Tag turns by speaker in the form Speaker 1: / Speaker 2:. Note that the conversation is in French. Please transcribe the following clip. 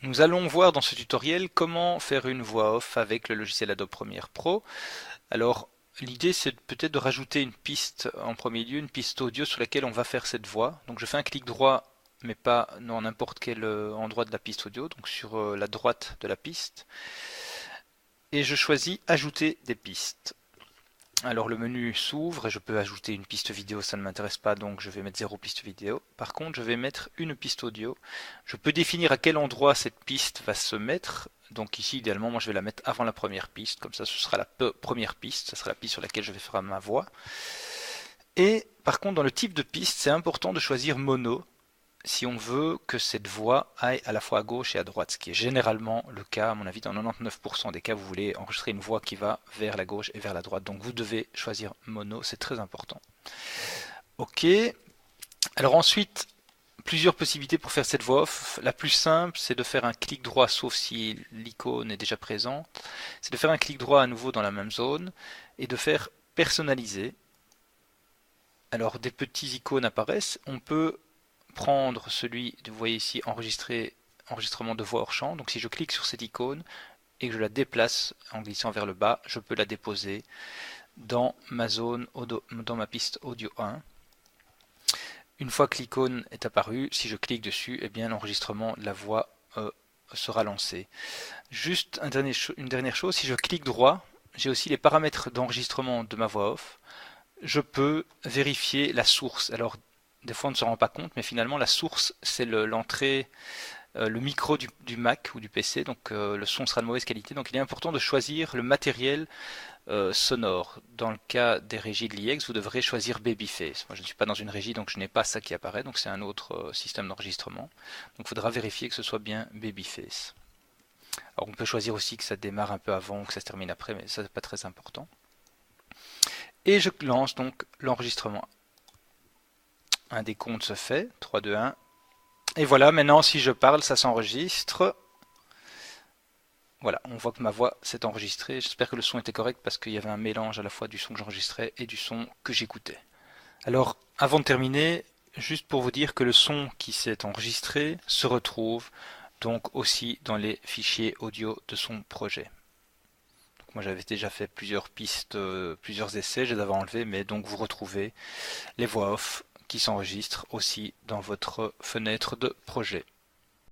Speaker 1: Nous allons voir dans ce tutoriel comment faire une voix off avec le logiciel Adobe Premiere Pro. Alors, l'idée c'est peut-être de rajouter une piste en premier lieu, une piste audio sur laquelle on va faire cette voix. Donc je fais un clic droit, mais pas dans n'importe quel endroit de la piste audio, donc sur la droite de la piste. Et je choisis Ajouter des pistes. Alors le menu s'ouvre et je peux ajouter une piste vidéo, ça ne m'intéresse pas, donc je vais mettre 0 piste vidéo. Par contre, je vais mettre une piste audio. Je peux définir à quel endroit cette piste va se mettre. Donc ici, idéalement, moi je vais la mettre avant la première piste, comme ça ce sera la première piste, ce sera la piste sur laquelle je vais faire ma voix. Et par contre, dans le type de piste, c'est important de choisir mono si on veut que cette voix aille à la fois à gauche et à droite, ce qui est généralement le cas, à mon avis, dans 99% des cas, vous voulez enregistrer une voix qui va vers la gauche et vers la droite. Donc vous devez choisir mono, c'est très important. Ok. Alors ensuite, plusieurs possibilités pour faire cette voix off. La plus simple, c'est de faire un clic droit, sauf si l'icône est déjà présente. C'est de faire un clic droit à nouveau dans la même zone et de faire personnaliser. Alors des petits icônes apparaissent. On peut prendre celui, vous voyez ici, enregistrement de voix hors champ. Donc si je clique sur cette icône et que je la déplace en glissant vers le bas, je peux la déposer dans ma zone, dans ma piste audio 1. Une fois que l'icône est apparue, si je clique dessus, eh bien l'enregistrement de la voix sera lancé. Juste une dernière chose, si je clique droit, j'ai aussi les paramètres d'enregistrement de ma voix off. Je peux vérifier la source. Alors des fois on ne se rend pas compte, mais finalement la source c'est l'entrée, le micro du Mac ou du PC, donc le son sera de mauvaise qualité. Donc il est important de choisir le matériel sonore. Dans le cas des régies de l'IX, vous devrez choisir Babyface. Moi je ne suis pas dans une régie, donc je n'ai pas ça qui apparaît, donc c'est un autre système d'enregistrement. Donc il faudra vérifier que ce soit bien Babyface. Alors on peut choisir aussi que ça démarre un peu avant ou que ça se termine après, mais ça c'est pas très important. Et je lance donc l'enregistrement. Un décompte se fait, 3, 2, 1. Et voilà, maintenant si je parle, ça s'enregistre. Voilà, on voit que ma voix s'est enregistrée. J'espère que le son était correct parce qu'il y avait un mélange à la fois du son que j'enregistrais et du son que j'écoutais. Alors, avant de terminer, juste pour vous dire que le son qui s'est enregistré se retrouve donc aussi dans les fichiers audio de son projet. Donc moi j'avais déjà fait plusieurs pistes, plusieurs essais, je les avais enlevés, mais donc vous retrouvez les voix off qui s'enregistrent aussi dans votre fenêtre de projet.